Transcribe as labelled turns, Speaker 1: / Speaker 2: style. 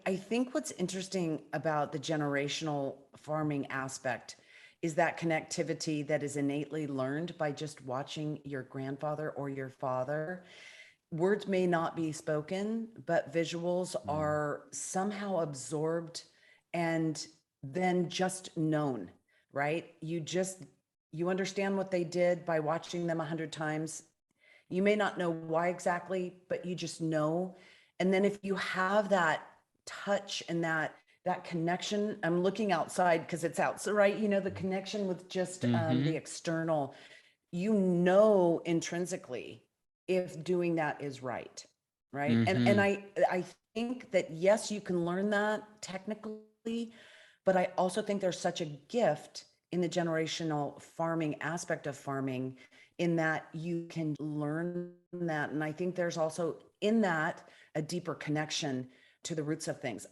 Speaker 1: I think what's interesting about the generational farming aspect is that connectivity that is innately learned by just watching your grandfather or your father. Words may not be spoken, but visuals
Speaker 2: Mm.
Speaker 1: are somehow absorbed and then just known, right? You understand what they did by watching them 100 times. You may not know why exactly, but you just know. And then if you have that touch and that connection, I'm looking outside because it's outside, right? You know, the connection with just the
Speaker 2: Mm-hmm.
Speaker 1: external, you know, intrinsically if doing that is right, right? And
Speaker 2: Mm-hmm.
Speaker 1: I think that yes, you can learn that technically, but I also think there's such a gift in the generational farming aspect of farming in that you can learn that. And I think there's also in that a deeper connection to the roots of things.